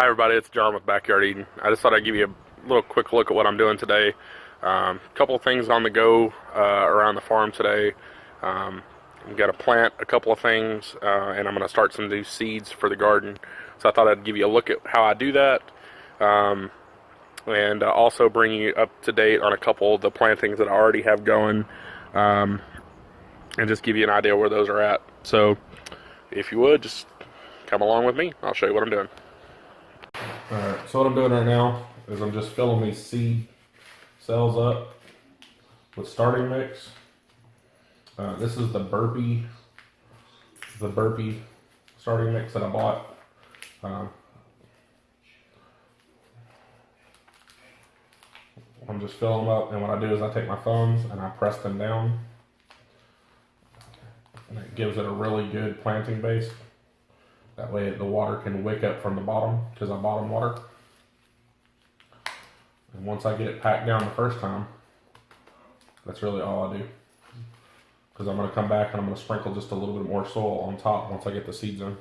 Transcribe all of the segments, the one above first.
Hi everybody, it's John with Backyard Eden. I just thought I'd give you a little quick look at what I'm doing today. Couple of things on the go around the farm today. I've got to plant a couple of things and I'm going to start some new seeds for the garden. So I thought I'd give you a look at how I do that and also bring you up to date on a couple of the plantings that I already have going and just give you an idea where those are at. So if you would, just come along with me. I'll show you what I'm doing. Alright, so what I'm doing right now is I'm just filling these seed cells up with starting mix. This is the burpee starting mix that I bought. I'm just filling them up, and what I do is I take my thumbs and I press them down, and it gives it a really good planting base. That way the water can wick up from the bottom, because I bottom water. And once I get it packed down the first time, that's really all I do. Because I'm going to come back and I'm going to sprinkle just a little bit more soil on top once I get the seeds in.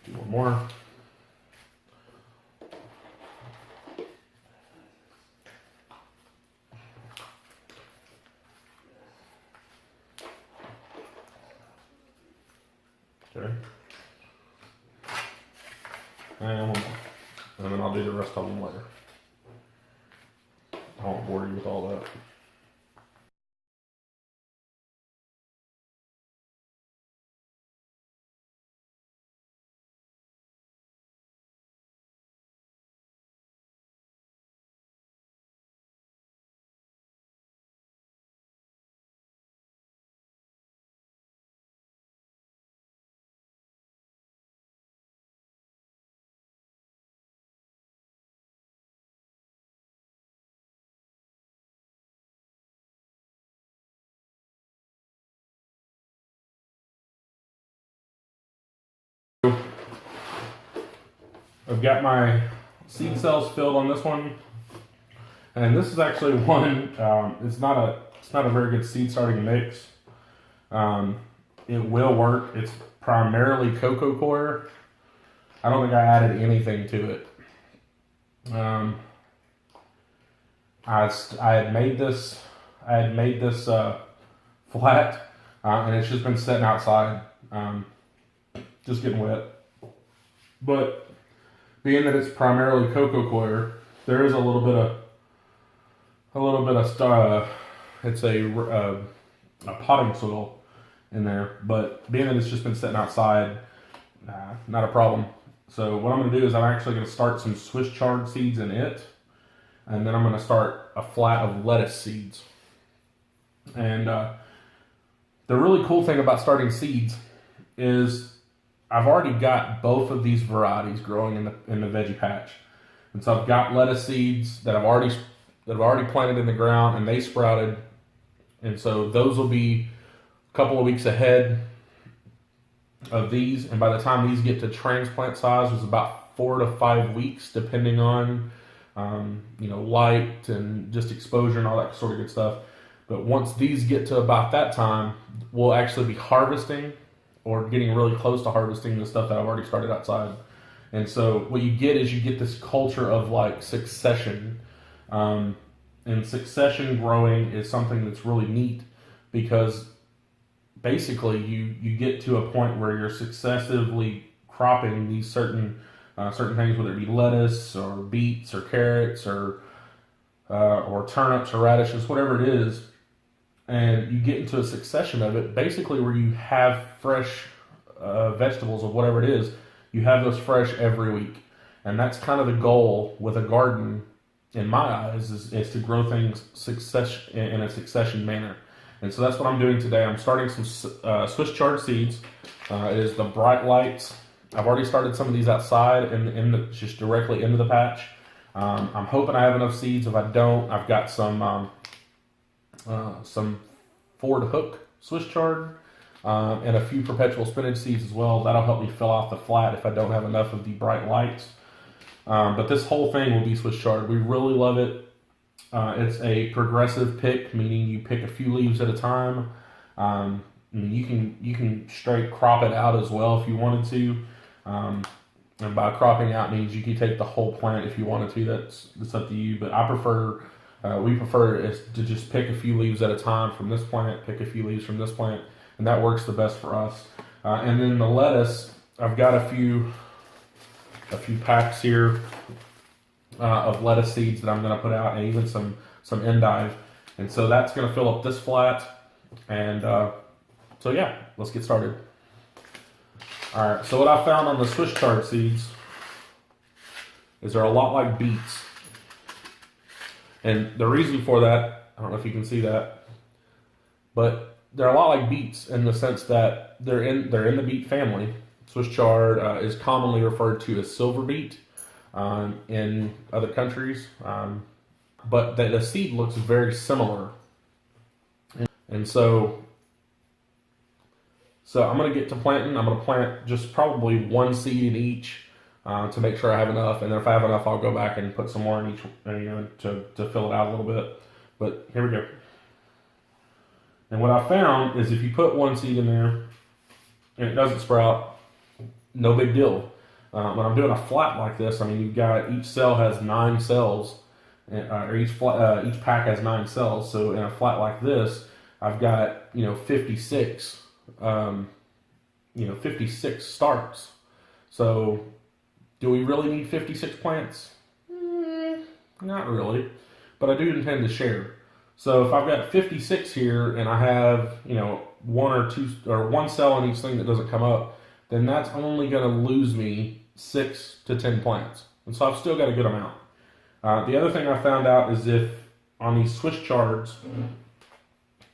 Do one more. Okay. And one more. And then I'll do the rest of them later. I won't bore you with all that. I've got my seed cells filled on this one, and this is actually one. It's not a very good seed starting mix. It will work. It's primarily cocoa coir. I don't think I added anything to it. I had made this flat, and it's just been sitting outside, just getting wet. But being that it's primarily cocoa coir, there is a little bit of it's a potting soil in there. But being that it's just been sitting outside, not a problem. So what I'm going to do is I'm actually going to start some Swiss chard seeds in it, and then I'm going to start a flat of lettuce seeds. And the really cool thing about starting seeds is I've already got both of these varieties growing in the veggie patch, and so I've got lettuce seeds that I've already planted in the ground, and they sprouted, and so those will be a couple of weeks ahead of these. And by the time these get to transplant size, it's about 4 to 5 weeks, depending on light and just exposure and all that sort of good stuff. But once these get to about that time, we'll actually be harvesting, or getting really close to harvesting the stuff that I've already started outside. And so what you get is you get this culture of like succession. And succession growing is something that's really neat, because basically you get to a point where you're successively cropping these certain things, whether it be lettuce or beets or carrots or turnips or radishes, whatever it is. And you get into a succession of it, basically where you have fresh vegetables of whatever it is. You have those fresh every week. And that's kind of the goal with a garden, in my eyes, is to grow things in a succession manner. And so that's what I'm doing today. I'm starting some Swiss chard seeds. It is the Bright Lights. I've already started some of these outside and just directly into the patch. I'm hoping I have enough seeds. If I don't, I've got some Ford Hook Swiss chard and a few perpetual spinach seeds as well. That'll help me fill out the flat if I don't have enough of the Bright Lights. But this whole thing will be Swiss chard. We really love it. It's a progressive pick, meaning you pick a few leaves at a time. And you can straight crop it out as well if you wanted to. And by cropping out means you can take the whole plant if you wanted to. That's up to you. But I prefer, we prefer is to just pick a few leaves at a time from this plant, pick a few leaves from this plant, and that works the best for us. And then the lettuce, I've got a few packs here of lettuce seeds that I'm going to put out, and even some endive. And so that's going to fill up this flat. And so yeah, let's get started. All right, so what I found on the Swiss chard seeds is they're a lot like beets. And the reason for that, I don't know if you can see that, but they're a lot like beets in the sense that they're in the beet family. Swiss chard is commonly referred to as silver beet in other countries, but the seed looks very similar. And so I'm going to get to planting. I'm going to plant just probably one seed in each to make sure I have enough. And then if I have enough, I'll go back and put some more in each, to fill it out a little bit. But here we go. And what I found is if you put one seed in there and it doesn't sprout, no big deal. When I'm doing a flat like this, I mean, you've got each cell has 9 cells, or each pack has 9 cells. So in a flat like this, I've got 56. 56 starts. So, do we really need 56 plants? Not really, but I do intend to share. So if I've got 56 here and I have, one or two or one cell in each thing that doesn't come up, then that's only going to lose me 6 to 10 plants. And so I've still got a good amount. The other thing I found out is if on these Swiss chards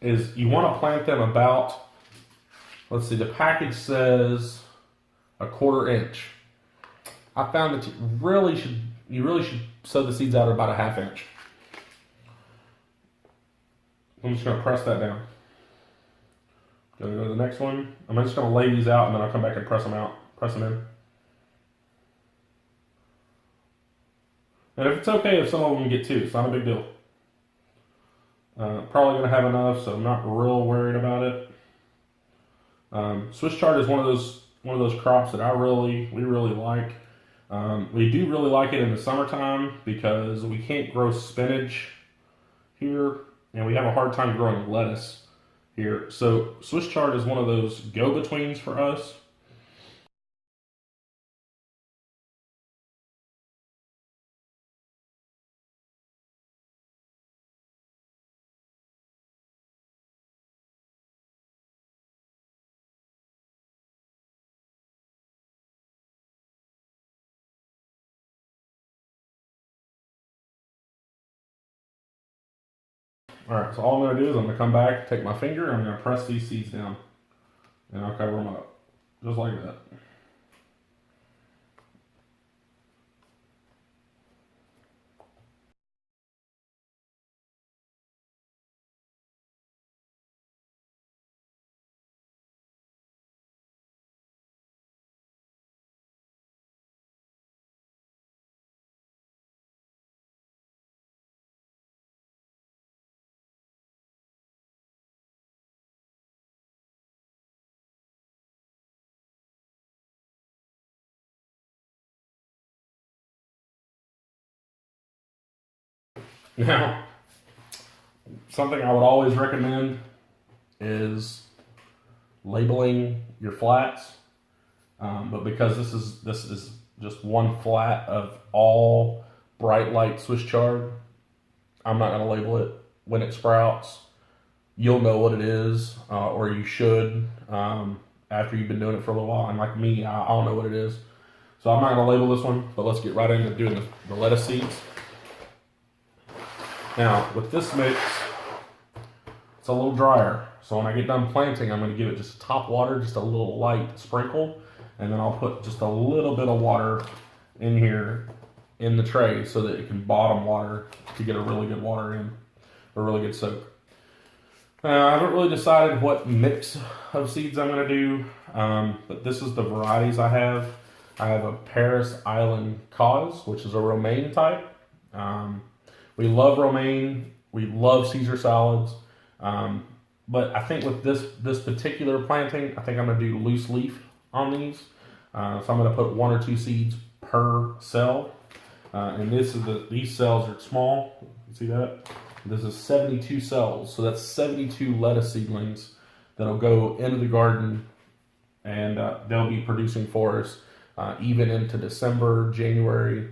is you want to plant them about, let's see, the package says 1/4 inch. I found that you really should sow the seeds out at about 1/2 inch. I'm just going to press that down. Going to go to the next one. I'm just going to lay these out and then I'll come back and press them in. And if it's okay if some of them get 2, it's not a big deal. Probably going to have enough, so I'm not real worried about it. Swiss chard is one of those crops that we really like. We do really like it in the summertime because we can't grow spinach here, and we have a hard time growing lettuce here. So Swiss chard is one of those go-betweens for us. Alright, so all I'm going to do is I'm going to come back, take my finger, and I'm going to press these seeds down. And I'll cover them up. Just like that. Now, something I would always recommend is labeling your flats, but because this is just one flat of all bright light Swiss chard, I'm not going to label it. When it sprouts, you'll know what it is, or you should, after you've been doing it for a little while. And like me, I'll know what it is. So I'm not going to label this one, but let's get right into doing the lettuce seeds. Now, with this mix, it's a little drier. So when I get done planting, I'm going to give it just top water, just a little light sprinkle, and then I'll put just a little bit of water in here in the tray so that it can bottom water to get a really good water in, a really good soak. I haven't really decided what mix of seeds I'm going to do, but this is the varieties I have. I have a Paris Island Cause, which is a romaine type. We love romaine. We love Caesar salads. But I think with this particular planting, I think I'm going to do loose leaf on these. So I'm going to put 1 or 2 seeds per cell. And these cells are small. You see that? This is 72 cells, so that's 72 lettuce seedlings that'll go into the garden, and they'll be producing for us even into December, January.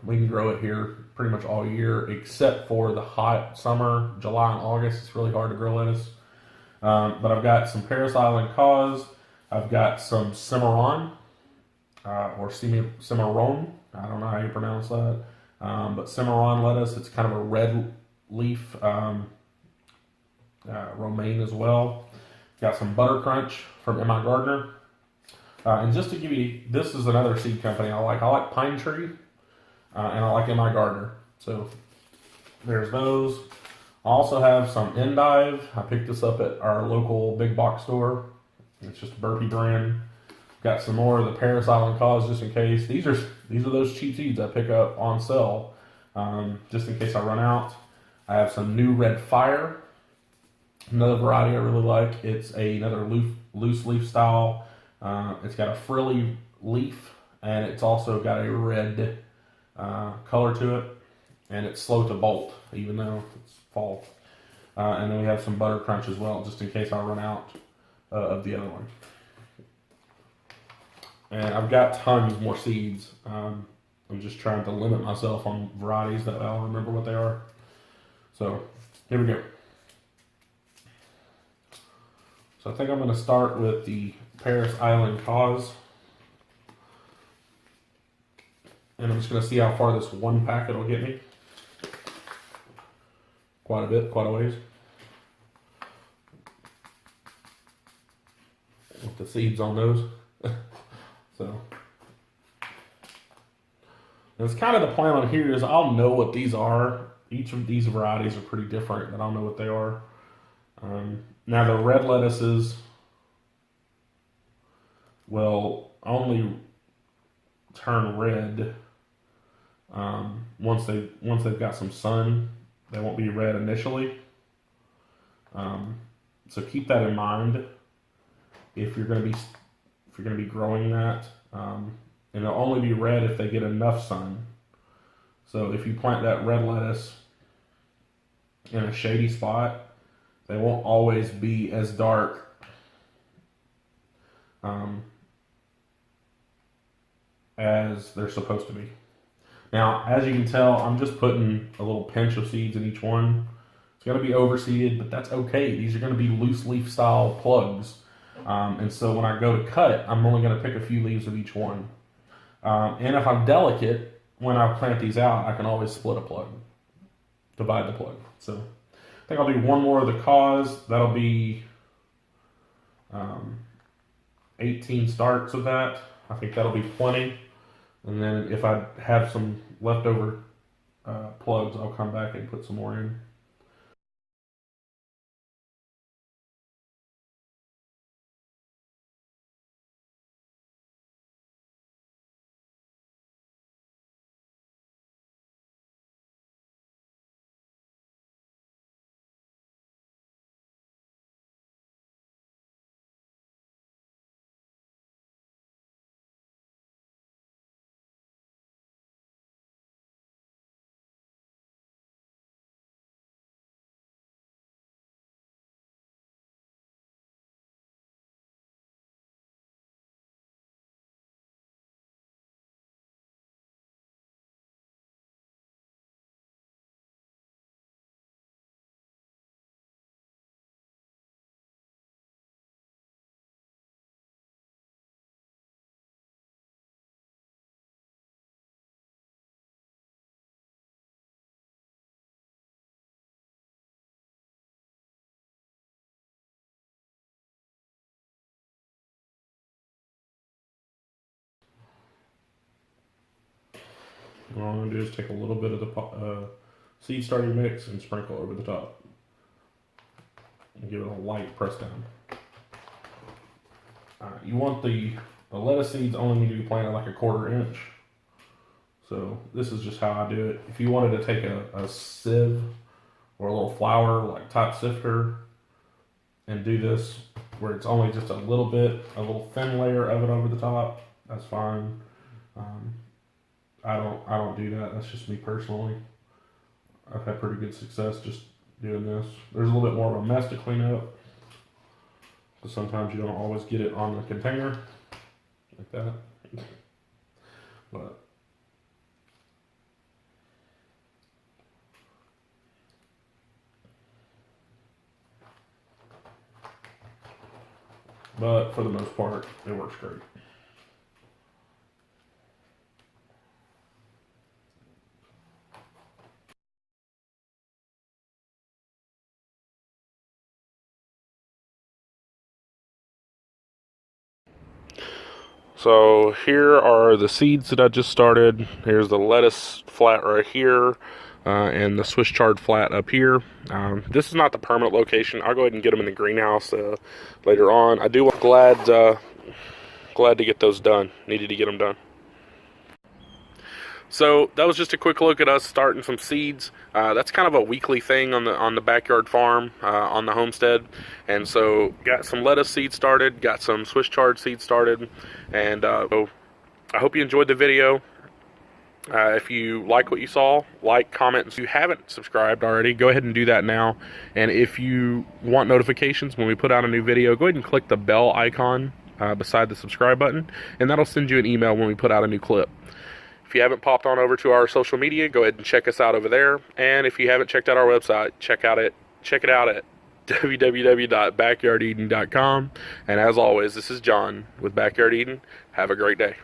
We can grow it here pretty much all year, except for the hot summer, July and August. It's really hard to grow lettuce. But I've got some Paris Island Cause. I've got some Cimarron, or Cimarron. I don't know how you pronounce that. But Cimarron lettuce, it's kind of a red leaf, romaine as well. Got some Butter Crunch from M.I. Gardner. And just to give you, this is another seed company I like. I like Pine Tree, and I like M.I. Gardner. So there's those. I also have some Endive. I picked this up at our local big box store. It's just a Burpee brand. Got some more of the Paris Island Cause just in case. These are those cheap seeds I pick up on sale, just in case I run out. I have some New Red Fire, another variety I really like. It's another loose leaf style. It's got a frilly leaf, and it's also got a red color to it, and it's slow to bolt even though it's fall. And then we have some Butter Crunch as well, just in case I run out of the other one. And I've got tons more seeds. I'm just trying to limit myself on varieties that I'll remember what they are. So here we go. So I think I'm going to start with the Paris Island Cause. And I'm just going to see how far this one packet will get me. Quite a bit, quite a ways. With the seeds on those. So it's kind of the plan on here is I'll know what these are. Each of these varieties are pretty different, but I'll know what they are. Now the red lettuces will only turn red once they've got some sun. They won't be red initially. So keep that in mind if you're going to be growing that. And they'll only be red if they get enough sun. So if you plant that red lettuce in a shady spot, they won't always be as dark as they're supposed to be. Now, as you can tell, I'm just putting a little pinch of seeds in each one. It's going to be overseeded, but that's okay. These are going to be loose leaf style plugs. And so when I go to cut, I'm only going to pick a few leaves of each one. And if I'm delicate, when I plant these out, I can always split a plug, divide the plug. So I think I'll do one more of the Cause. That'll be 18 starts of that. I think that'll be plenty. And then if I have some leftover plugs, I'll come back and put some more in. What I'm going to do is take a little bit of the seed starting mix and sprinkle over the top. And give it a light press down. You want the lettuce seeds only need to be planted like a 1/4 inch. So this is just how I do it. If you wanted to take a sieve or a little flour like type sifter and do this where it's only just a little thin layer of it over the top, that's fine. Um, I don't do that. That's just me personally. I've had pretty good success just doing this. There's a little bit more of a mess to clean up, because sometimes you don't always get it on the container like that. But for the most part, it works great. So here are the seeds that I just started. Here's the lettuce flat right here, and the Swiss chard flat up here. This is not the permanent location. I'll go ahead and get them in the greenhouse later on. I do glad to get those done. Needed to get them done. So that was just a quick look at us starting some seeds. That's kind of a weekly thing on the backyard farm, on the homestead. And so got some lettuce seeds started, got some Swiss chard seeds started, and so I hope you enjoyed the video. If you like what you saw, like, comment. If you haven't subscribed already, go ahead and do that now. And if you want notifications when we put out a new video, go ahead and click the bell icon beside the subscribe button, and that'll send you an email when we put out a new clip. If you haven't popped on over to our social media, go ahead and check us out over there. And if you haven't checked out our website, check it out at www.backyardeden.com. And as always, this is John with Backyard Eden. Have a great day.